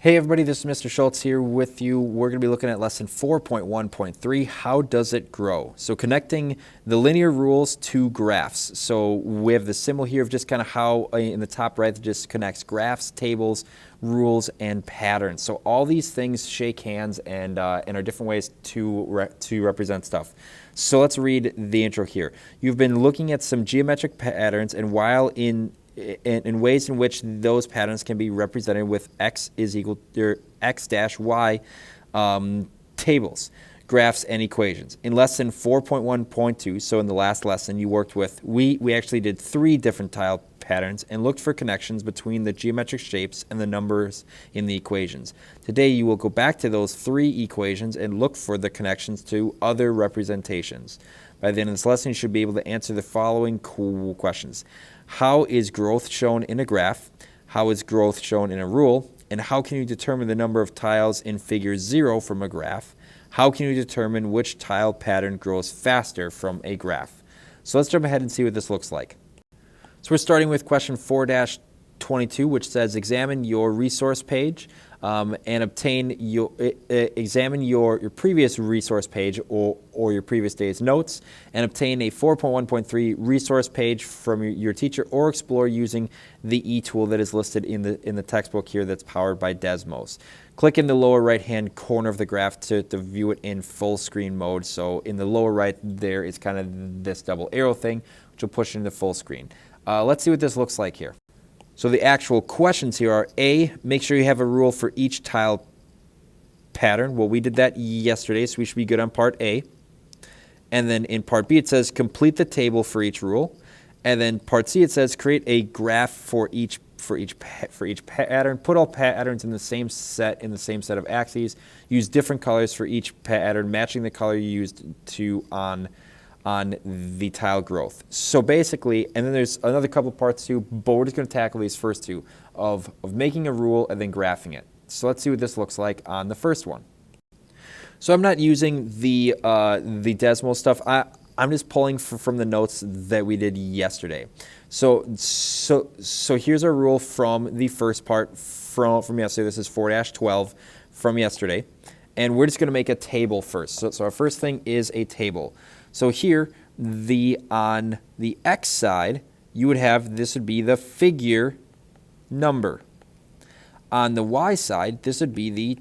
Hey everybody, this is Mr. Schultz here with you. We're going to be looking at lesson 4.1.3, how does it grow? So connecting the linear rules to graphs. So we have the symbol here of just kind of how in the top right, it just connects graphs, tables, rules, and patterns. So all these things shake hands and are different ways to represent stuff. So let's read the intro here. You've been looking at some geometric patterns, and while in ways in which those patterns can be represented with x is equal to x dash y tables, graphs, and equations. In lesson 4.1.2, so in the last lesson you worked with, we actually did 3 different tile patterns and looked for connections between the geometric shapes and the numbers in the equations. Today you will go back to those 3 equations and look for the connections to other representations. By the end of this lesson, you should be able to answer the following questions. How is growth shown in a graph? How is growth shown in a rule? And how can you determine the number of tiles in figure 0 from a graph? How can you determine which tile pattern grows faster from a graph? So let's jump ahead and see what this looks like. So we're starting with question 4-22, which says examine your resource page and examine your previous resource page or your previous day's notes and obtain a 4.1.3 resource page from your teacher, or explore using the e-tool that is listed in the textbook here that's powered by Desmos. Click in the lower right hand corner of the graph to view it in full screen mode. So in the lower right there is kind of this double arrow thing, which will push into full screen. Let's see what this looks like here. So the actual questions here are: A, make sure you have a rule for each tile pattern. Well, we did that yesterday, so we should be good on part A. And then in part B, it says complete the table for each rule. And then part C, it says create a graph for each pattern. Put all patterns in the same set of axes. Use different colors for each pattern, matching the color you used on the tile growth. So basically, and then there's another couple parts too, but we're just going to tackle these first two of making a rule and then graphing it. So let's see what this looks like on the first one. So I'm not using the Desmos stuff. I'm just pulling from the notes that we did yesterday. So here's our rule from the first part from yesterday. This is 4-12 from yesterday. And we're just going to make a table first. So our first thing is a table. So here, on the X side, you would have, this would be the figure number. On the Y side, this would be the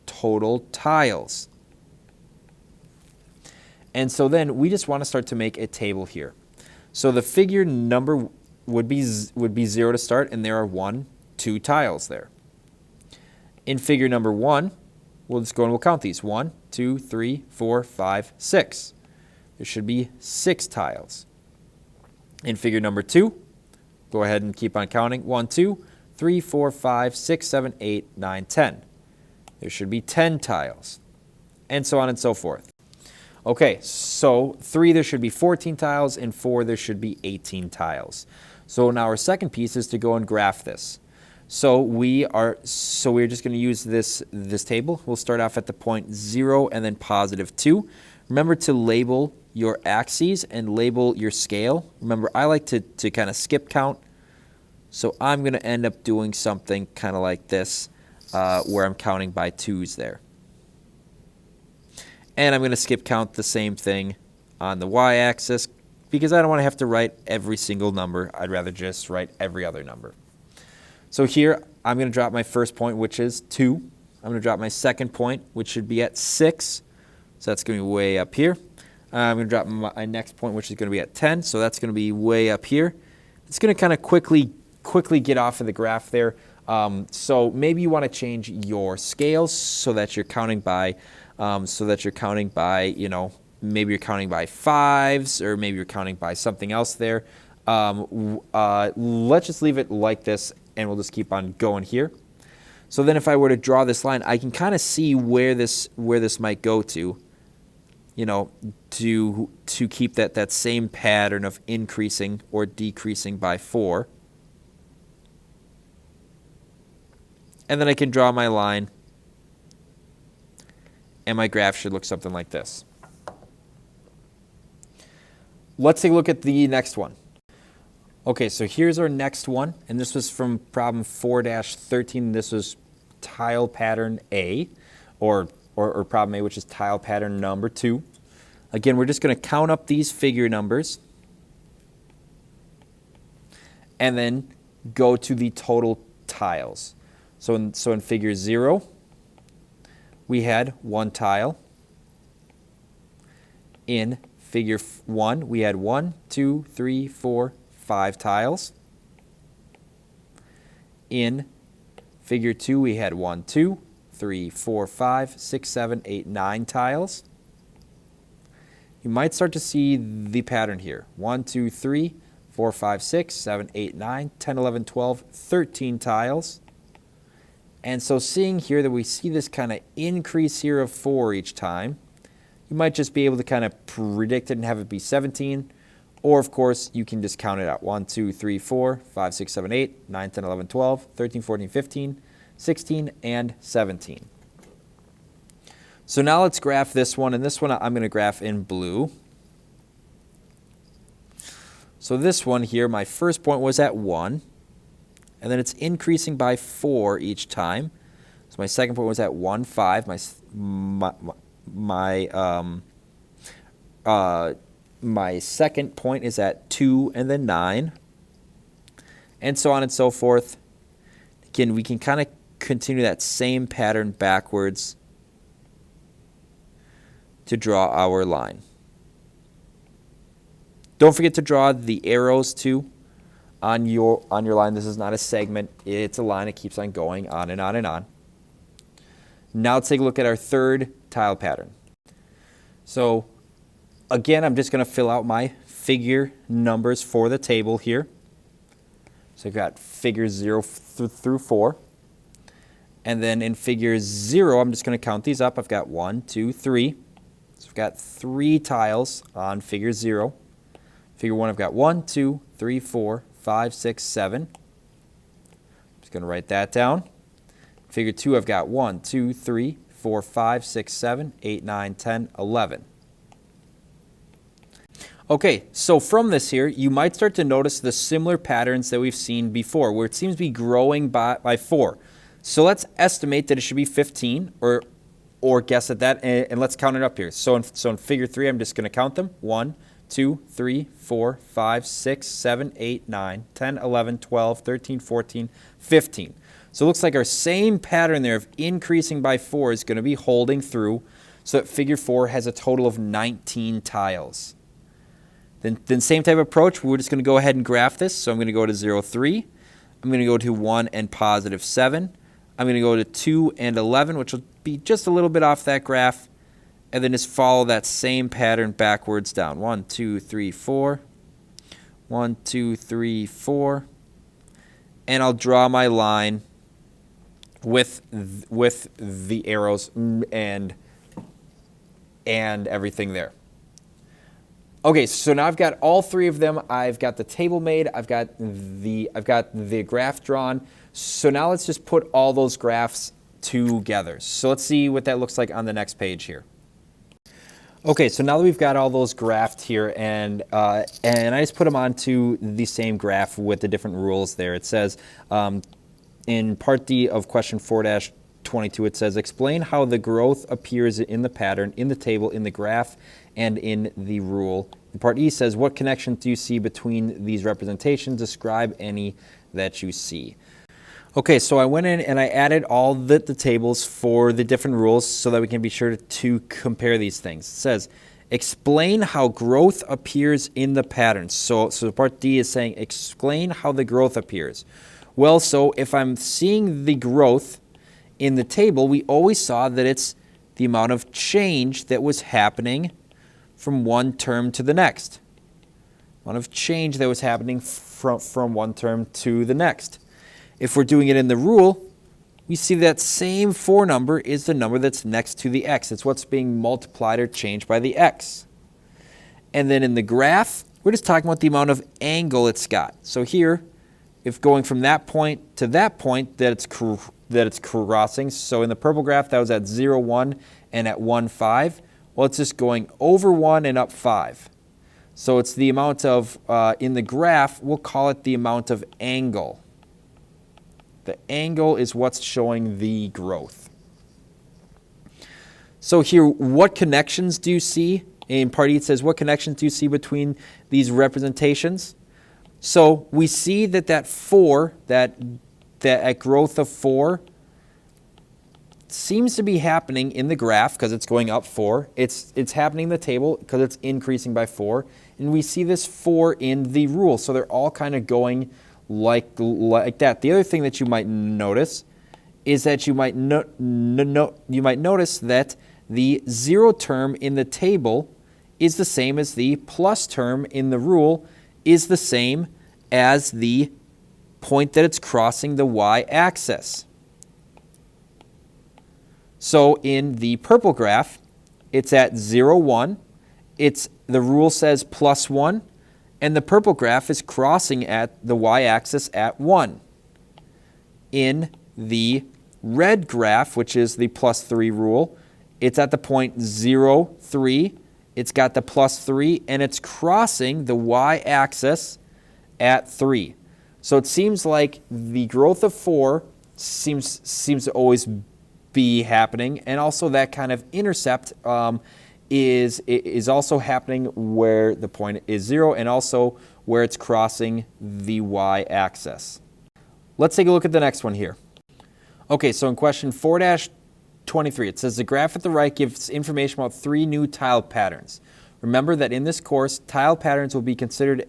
total tiles. And so then we just want to start to make a table here. So the figure number would be 0 to start, and there are 2 tiles there. In figure number 1, we'll just go and we'll count these. 1, 2, 3, 4, 5, 6. There should be 6 tiles. In figure number 2, go ahead and keep on counting. 1, 2, 3, 4, 5, 6, 7, 8, 9, 10. There should be 10 tiles. And so on and so forth. Okay, so 3, there should be 14 tiles, and 4, there should be 18 tiles. So now our second piece is to go and graph this. So we're just going to use this table. We'll start off at the point 0 and then +2. Remember to label your axes and label your scale. Remember, I like to kind of skip count. So I'm going to end up doing something kind of like this, where I'm counting by 2s there. And I'm going to skip count the same thing on the y-axis because I don't want to have to write every single number. I'd rather just write every other number. So here, I'm going to drop my first point, which is 2. I'm going to drop my second point, which should be at 6. So that's going to be way up here. I'm going to drop my next point, which is going to be at 10. So that's going to be way up here. It's going to kind of quickly get off of the graph there. So maybe you want to change your scales so that you're counting by, you know, maybe you're counting by 5s, or maybe you're counting by something else there. Let's just leave it like this, and we'll just keep on going here. So then if I were to draw this line, I can kind of see where this might go to, you know, to keep that same pattern of increasing or decreasing by 4. And then I can draw my line, and my graph should look something like this. Let's take a look at the next one. Okay, so here's our next one, and this was from problem 4-13. This was tile pattern A, or problem A, which is tile pattern number 2. Again, we're just going to count up these figure numbers and then go to the total tiles. So in figure 0, we had 1 tile. In figure 1, we had 1, 2, 3, 4, 5 tiles. In figure 2, we had 1, 2, 3, 4, 5, 6, 7, 8, 9 tiles. You might start to see the pattern here. 1, 2, 3, 4, 5, 6, 7, 8, 9, 10, 11, 12, 13 tiles. And so seeing here that we see this kind of increase here of 4 each time, you might just be able to kind of predict it and have it be 17. Or, of course, you can just count it out. 1, 2, 3, 4, 5, 6, 7, 8, 9, 10, 11, 12, 13, 14, 15, 16, and 17. So now let's graph this one, and this one I'm going to graph in blue. So this one here, my first point was at 1, and then it's increasing by 4 each time. So my second point was at 1, 5. My second point is at 2 and then 9, and so on and so forth. Again, we can kind of continue that same pattern backwards to draw our line. Don't forget to draw the arrows too on your line. This is not a segment, it's a line. It keeps on going on and on and on. Now let's take a look at our third tile pattern. So again, I'm just going to fill out my figure numbers for the table here. So I've got figures 0 through 4. And then in figure 0, I'm just going to count these up. I've got 1, 2, 3. So I've got 3 tiles on figure 0. Figure 1, I've got 1, 2, 3, 4, 5, 6, 7. I'm just going to write that down. Figure 2, I've got 1, 2, 3, 4, 5, 6, 7, 8, 9, 10, 11. Okay, so from this here, you might start to notice the similar patterns that we've seen before, where it seems to be growing by 4. So let's estimate that it should be 15, or guess at that, and let's count it up here. So in figure 3, I'm just going to count them. 1, 2, 3, 4, 5, 6, 7, 8, 9, 10, 11, 12, 13, 14, 15. So it looks like our same pattern there of increasing by 4 is going to be holding through, so that figure 4 has a total of 19 tiles. Then same type of approach, we're just going to go ahead and graph this. So I'm going to go to 0, 3. I'm going to go to 1 and positive 7. I'm going to go to 2 and 11, which will be just a little bit off that graph. And then just follow that same pattern backwards down. 1, 2, 3, 4. 1, 2, 3, 4. And I'll draw my line with the arrows and everything there. Okay, so now I've got all 3 of them. I've got the table made. I've got the graph drawn. So now let's just put all those graphs together. So let's see what that looks like on the next page here. Okay, so now that we've got all those graphed here, and I just put them onto the same graph with the different rules there. It says in part D of question 4-22, it says, explain how the growth appears in the pattern, in the table, in the graph, and in the rule. And part E says, what connection do you see between these representations? Describe any that you see. Okay, so I went in and I added all the tables for the different rules so that we can be sure to compare these things. It says, explain how growth appears in the pattern. So part D is saying, explain how the growth appears. Well, so if I'm seeing the growth in the table, we always saw that it's the amount of change that was happening from one term to the next. Amount of change that was happening from one term to the next. If we're doing it in the rule, we see that same 4 number is the number that's next to the x. It's what's being multiplied or changed by the x. And then in the graph, we're just talking about the amount of angle it's got. So here, if going from that point to that point, that it's crossing. So in the purple graph, that was at 0, 1 and at 1, 5. Well, it's just going over 1 and up 5. So it's the amount of, in the graph, we'll call it the amount of angle. The angle is what's showing the growth. So here, what connections do you see? In part E, it says, what connections do you see between these representations? So we see that 4, that at growth of 4, seems to be happening in the graph because it's going up 4. It's happening in the table because it's increasing by 4. And we see this 4 in the rule. So they're all kind of going like that. The other thing that you might notice is that you might notice that the 0 term in the table is the same as the plus term in the rule is the same as the point that it's crossing the y-axis. So in the purple graph, it's at 0, 1. The rule says plus 1, and the purple graph is crossing at the y-axis at 1. In the red graph, which is the plus 3 rule, it's at the point 0, 3. It's got the plus 3, and it's crossing the y-axis at 3. So it seems like the growth of 4 seems to always be happening, and also that kind of intercept is also happening where the point is 0 and also where it's crossing the y-axis. Let's take a look at the next one here. Okay, so in question 4-23, it says the graph at the right gives information about 3 new tile patterns. Remember that in this course, tile patterns will be considered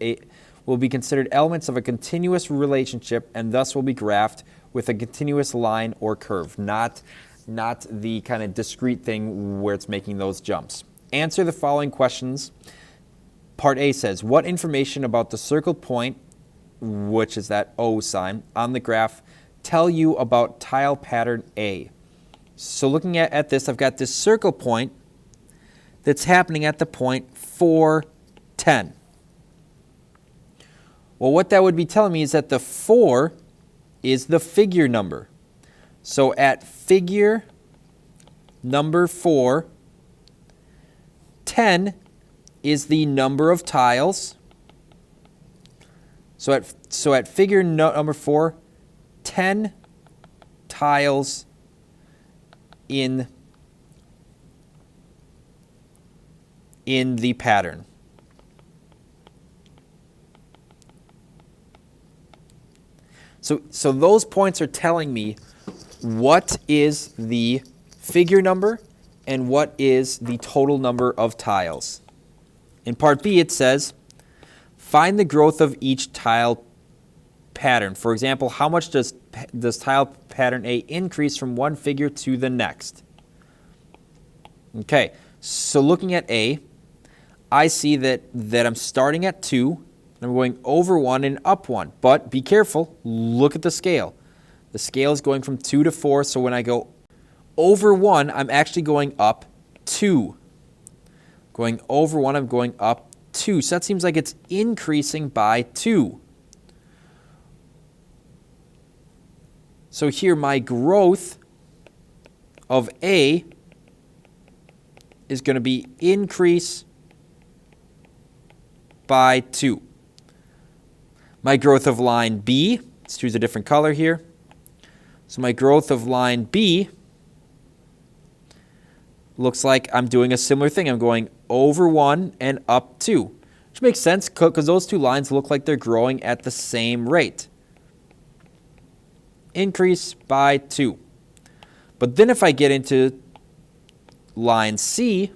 elements of a continuous relationship and thus will be graphed with a continuous line or curve, not the kind of discrete thing where it's making those jumps. Answer the following questions. Part A says, what information about the circled point, which is that O sign, on the graph tell you about tile pattern A? So looking at this, I've got this circle point that's happening at the point 4, 10. Well, what that would be telling me is that the 4 is the figure number. So at figure number 4, 10 is the number of tiles. So at figure number 4, 10 tiles in the pattern. So those points are telling me what is the figure number and what is the total number of tiles. In part B, it says, find the growth of each tile pattern. For example, how much does tile pattern A increase from one figure to the next? Okay, so looking at A, I see that I'm starting at 2, and I'm going over 1 and up 1. But be careful, look at the scale. The scale is going from 2 to 4, so when I go over 1, I'm actually going up 2. Going over 1, I'm going up 2. So that seems like it's increasing by 2. So here my growth of A is going to be increase by 2. My growth of line B, let's choose a different color here. So my growth of line B looks like I'm doing a similar thing. I'm going over 1 and up 2, which makes sense because those two lines look like they're growing at the same rate. Increase by 2. But then if I get into line C,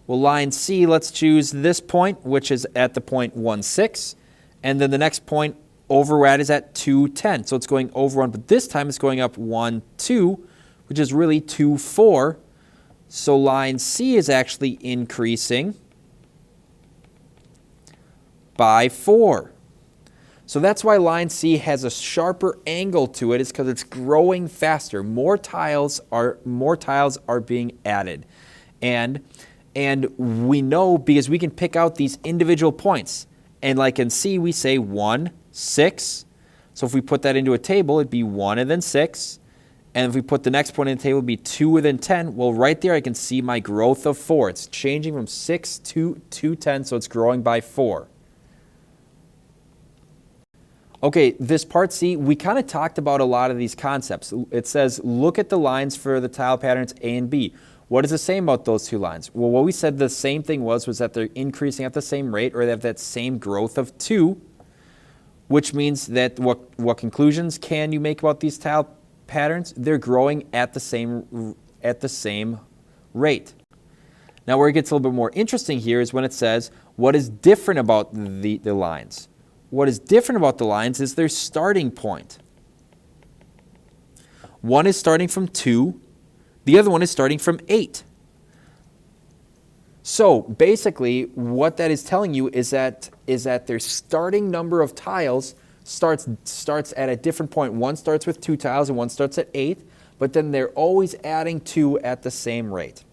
well, line C, let's choose this point, which is at the point 1, 6, and then the next point over at is at 2, 10. So it's going over 1, but this time it's going up 1, 2, which is really 2, 4. So line C is actually increasing by 4. So that's why line C has a sharper angle to it, is because it's growing faster. More tiles are being added. And we know because we can pick out these individual points. And like in C, we say 1, 6. So if we put that into a table, it'd be 1 and then 6. And if we put the next point in the table, it'd be 2 and then 10. Well, right there I can see my growth of 4. It's changing from 6 to 10, so it's growing by 4. Okay, this part C, we kind of talked about a lot of these concepts. It says, look at the lines for the tile patterns A and B. What is it saying about those two lines? Well, what we said the same thing was that they're increasing at the same rate, or they have that same growth of 2, which means that what conclusions can you make about these tile patterns? They're growing at the same rate. Now, where it gets a little bit more interesting here is when it says, what is different about the lines? What is different about the lines is their starting point. One is starting from 2, the other one is starting from 8. So basically, what that is telling you is that their starting number of tiles starts at a different point. One starts with 2 tiles and one starts at 8, but then they're always adding 2 at the same rate.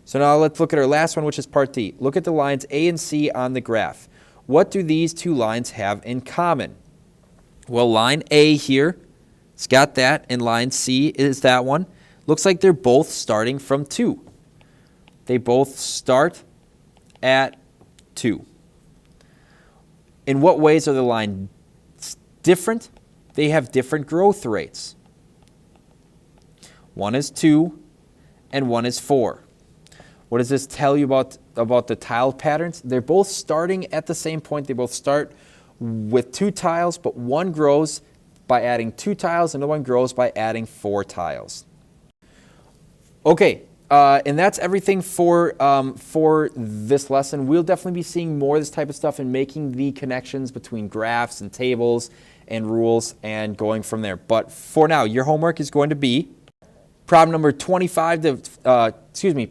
So now let's look at our last one, which is part D. Look at the lines A and C on the graph. What do these two lines have in common? Well, line A here, it's got that, and line C is that one. Looks like they're both starting from 2. They both start at 2. In what ways are the lines different? They have different growth rates. One is 2 and one is 4. What does this tell you about the tile patterns? They're both starting at the same point. They both start with 2 tiles, but one grows by adding 2 tiles and the one grows by adding 4 tiles. Okay, and that's everything for this lesson. We'll definitely be seeing more of this type of stuff and making the connections between graphs and tables and rules and going from there. But for now, your homework is going to be problem number 25 to,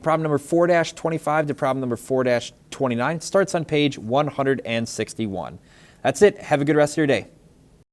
problem number 4-25 to problem number 4-29. Starts on page 161. That's it. Have a good rest of your day.